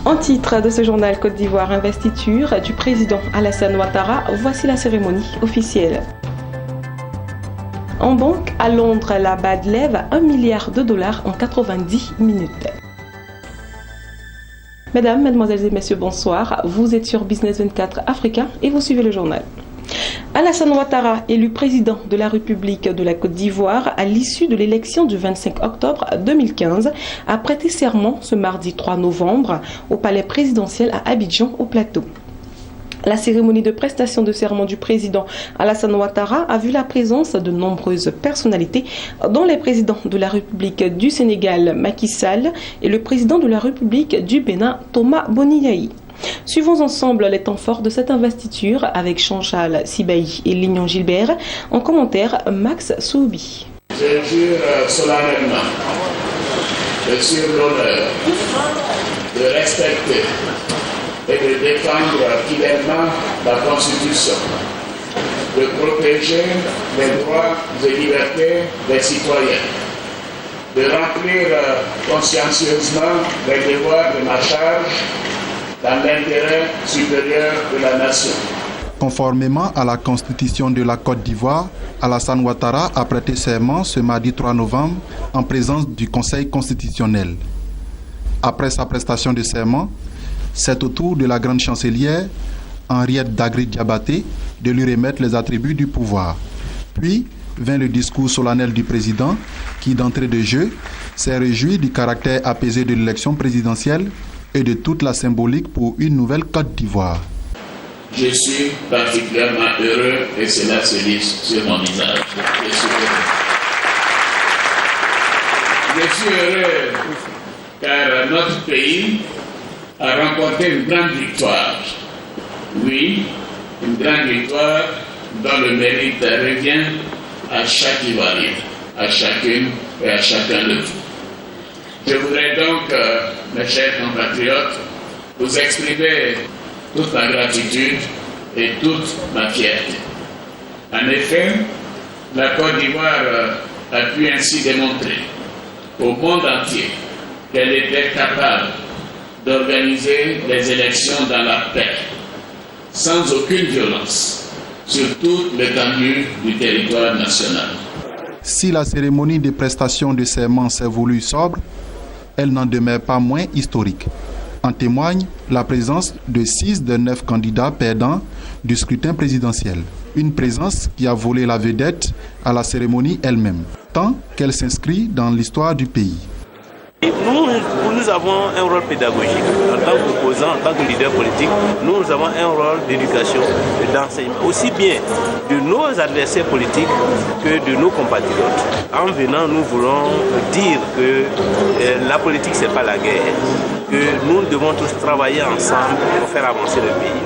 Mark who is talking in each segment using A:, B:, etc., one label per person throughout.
A: En titre de ce journal Côte d'Ivoire, investiture du président Alassane Ouattara, voici la cérémonie officielle. En banque, à Londres, la BAD lève $1 milliard en 90 minutes. Mesdames, Mesdemoiselles et Messieurs, bonsoir. Vous êtes sur Business 24 Africa et vous suivez le journal. Alassane Ouattara, élu président de la République de la Côte d'Ivoire à l'issue de l'élection du 25 octobre 2015, a prêté serment ce mardi 3 novembre au palais présidentiel à Abidjan, au Plateau. La cérémonie de prestation de serment du président Alassane Ouattara a vu la présence de nombreuses personnalités, dont les présidents de la République du Sénégal, Macky Sall, et le président de la République du Bénin, Thomas Boniaï. Suivons ensemble les temps forts de cette investiture avec Jean-Charles Sibaï et Lignon Gilbert. En commentaire, Max Soubi.
B: Je jure solennellement sur l'honneur de respecter et de défendre fidèlement la Constitution, de protéger les droits et libertés des citoyens, de remplir consciencieusement les devoirs de ma charge dans l'intérêt supérieur de la nation.
C: Conformément à la Constitution de la Côte d'Ivoire, Alassane Ouattara a prêté serment ce mardi 3 novembre en présence du Conseil constitutionnel. Après sa prestation de serment, c'est au tour de la grande chancelière, Henriette Dagri-Diabaté, de lui remettre les attributs du pouvoir. Puis vint le discours solennel du président qui, d'entrée de jeu, s'est réjoui du caractère apaisé de l'élection présidentielle et de toute la symbolique pour une nouvelle Côte d'Ivoire.
B: Je suis particulièrement heureux et cela se lit sur mon visage. Je suis heureux car notre pays a remporté une grande victoire. Oui, une grande victoire dont le mérite revient à chaque Ivoirien, à chacune et à chacun de vous. Je voudrais donc, mes chers compatriotes, vous exprimer toute ma gratitude et toute ma fierté. En effet, la Côte d'Ivoire a pu ainsi démontrer au monde entier qu'elle était capable d'organiser les élections dans la paix, sans aucune violence, sur toute l'étendue du territoire national.
C: Si la cérémonie de prestation de serment s'est voulue sobre, elle n'en demeure pas moins historique. En témoigne la présence de 6 des 9 candidats perdants du scrutin présidentiel. Une présence qui a volé la vedette à la cérémonie elle-même, tant qu'elle s'inscrit dans l'histoire du pays.
D: Nous avons un rôle pédagogique. En tant qu'opposant, en tant que leader politique, nous avons un rôle d'éducation et d'enseignement, aussi bien de nos adversaires politiques que de nos compatriotes. En venant, nous voulons dire que la politique, ce n'est pas la guerre, que nous devons tous travailler ensemble pour faire avancer le pays,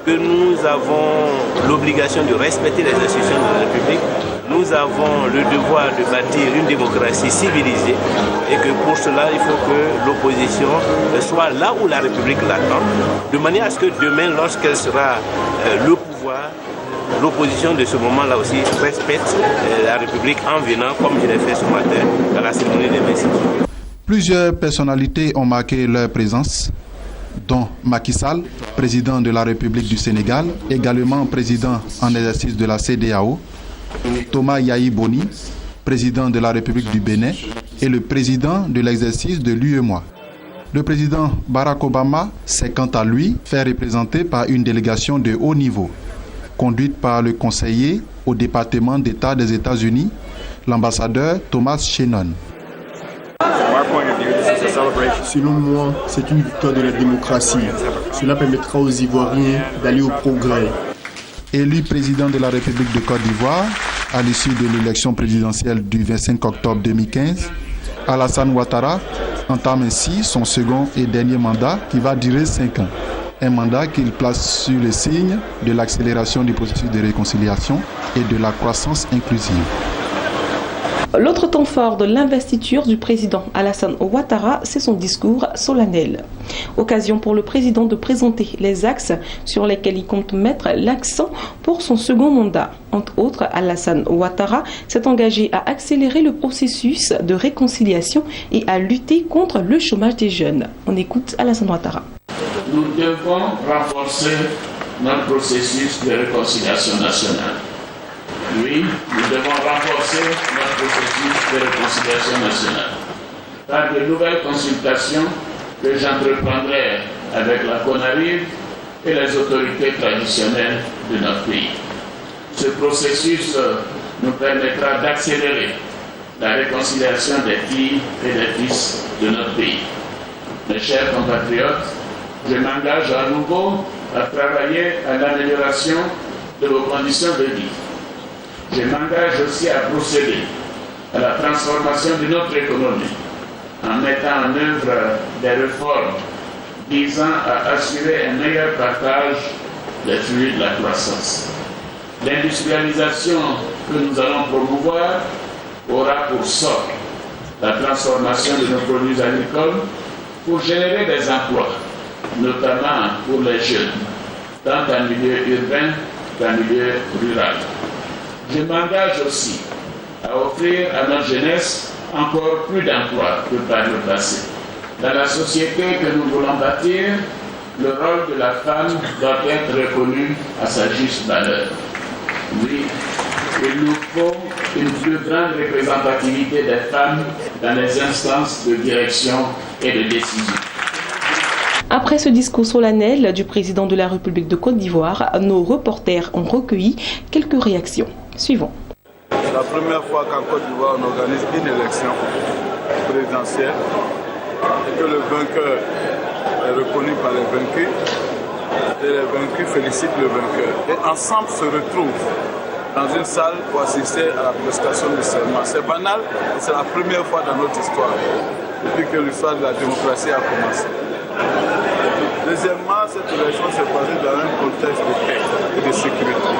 D: que nous avons l'obligation de respecter les institutions de la République. Nous avons le devoir de bâtir une démocratie civilisée et que pour cela, il faut que l'opposition soit là où la République l'attend, de manière à ce que demain, lorsqu'elle sera le pouvoir, l'opposition de ce moment-là aussi respecte la République en venant, comme je l'ai fait ce matin, à la cérémonie des messieurs.
C: Plusieurs personnalités ont marqué leur présence, dont Macky Sall, président de la République du Sénégal, également président en exercice de la CEDEAO, Thomas Yahi Boni, président de la République du Bénin, et le président de l'exercice de l'UEMOA. Le président Barack Obama s'est quant à lui fait représenter par une délégation de haut niveau, conduite par le conseiller au département d'État des États-Unis, l'ambassadeur Thomas Shannon.
E: Selon moi, c'est une victoire de la démocratie. Cela permettra aux Ivoiriens d'aller au progrès.
C: Élu président de la République de Côte d'Ivoire à l'issue de l'élection présidentielle du 25 octobre 2015, Alassane Ouattara entame ainsi son second et dernier mandat qui va durer 5 ans. Un mandat qu'il place sur le signe de l'accélération du processus de réconciliation et de la croissance inclusive.
A: L'autre temps fort de l'investiture du président Alassane Ouattara, c'est son discours solennel. Occasion pour le président de présenter les axes sur lesquels il compte mettre l'accent pour son second mandat. Entre autres, Alassane Ouattara s'est engagé à accélérer le processus de réconciliation et à lutter contre le chômage des jeunes. On écoute Alassane Ouattara.
B: nous devons renforcer notre processus de réconciliation nationale. Oui, nous devons renforcer notre processus de réconciliation nationale par de nouvelles consultations que j'entreprendrai avec la CONARIV et les autorités traditionnelles de notre pays. Ce processus nous permettra d'accélérer la réconciliation des filles et des fils de notre pays. Mes chers compatriotes, je m'engage à nouveau à travailler à l'amélioration de vos conditions de vie. Je m'engage aussi à procéder à la transformation de notre économie en mettant en œuvre des réformes visant à assurer un meilleur partage des flux de la croissance. L'industrialisation que nous allons promouvoir aura pour sort la transformation de nos produits agricoles pour générer des emplois, notamment pour les jeunes, tant en milieu urbain qu'en milieu rural. Je m'engage aussi à offrir à notre jeunesse encore plus d'emplois que par le passé. Dans la société que nous voulons bâtir, le rôle de la femme doit être reconnu à sa juste valeur. Oui, il nous faut une plus grande représentativité des femmes dans les instances de direction et de décision.
A: Après ce discours solennel du président de la République de Côte d'Ivoire, nos reporters ont recueilli quelques réactions. Suivons.
F: C'est la première fois qu'en Côte d'Ivoire on organise une élection présidentielle et que le vainqueur est reconnu par les vaincus et les vaincus félicitent le vainqueur. Et ensemble se retrouvent dans une salle pour assister à la prestation du serment. C'est banal, mais c'est la première fois dans notre histoire depuis que l'histoire de la démocratie a commencé. Deuxièmement, cette élection s'est passée dans un contexte de paix et de sécurité.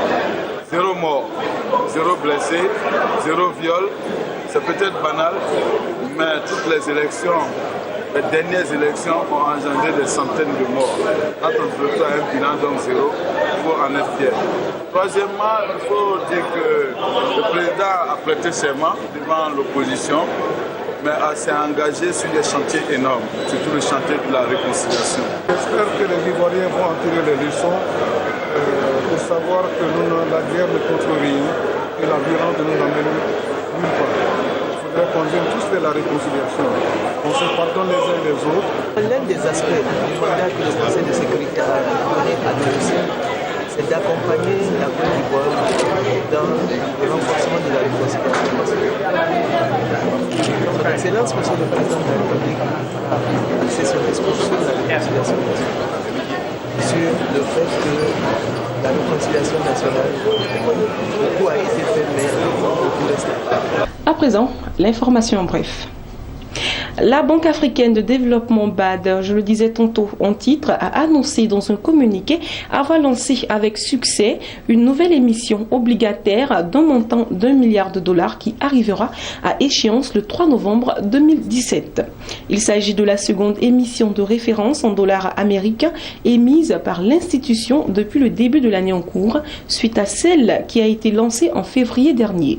F: 0 mort, 0 blessé, 0 viol. C'est peut-être banal, mais toutes les élections, les dernières élections ont engendré des centaines de morts. Quand on se retrouve à un bilan donc 0, il faut en être fier. Troisièmement, il faut dire que le président a prêté serment devant l'opposition, mais s'est engagé sur des chantiers énormes, surtout le chantier de la réconciliation.
G: J'espère que les Ivoiriens vont en tirer les leçons pour savoir que la guerre ne contrôle rien et la violence ne nous amène nulle part. Il faudrait qu'on vienne tous vers la réconciliation. On se pardonne les uns les autres.
H: L'un des aspects du mandat que le Conseil de sécurité a donné à l'ONU, c'est d'accompagner la Côte d'Ivoire dans le renforcement de la réconciliation. Son Excellence, Monsieur le Président de la République, c'est son discours sur la réconciliation nationale, sur le fait que la réconciliation nationale, beaucoup a été fait, mais beaucoup reste à faire.
A: À présent, l'information en bref. La Banque africaine de développement BAD, je le disais tantôt en titre, a annoncé dans un communiqué avoir lancé avec succès une nouvelle émission obligataire d'un montant d'$1 milliard qui arrivera à échéance le 3 novembre 2017. Il s'agit de la seconde émission de référence en dollars américains émise par l'institution depuis le début de l'année en cours, suite à celle qui a été lancée en février dernier.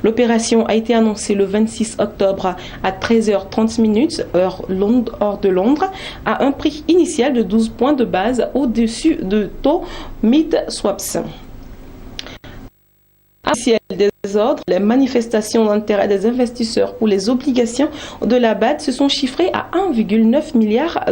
A: L'opération a été annoncée le 26 octobre à 13h30 heure de Londres, à un prix initial de 12 points de base au-dessus de taux mid-swaps. Des ordres, les manifestations d'intérêt des investisseurs pour les obligations de la BAD se sont chiffrées à $1,9 milliard.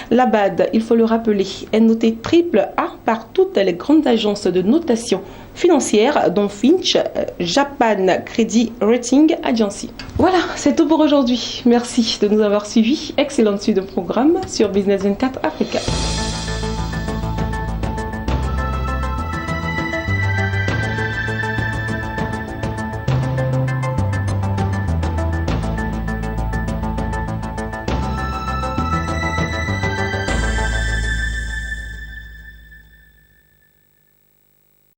A: La BAD, il faut le rappeler, est notée AAA par toutes les grandes agences de notation financière, dont Fitch, Japan Credit Rating Agency. Voilà, c'est tout pour aujourd'hui. Merci de nous avoir suivis. Excellente suite de programme sur Business 24 Africa.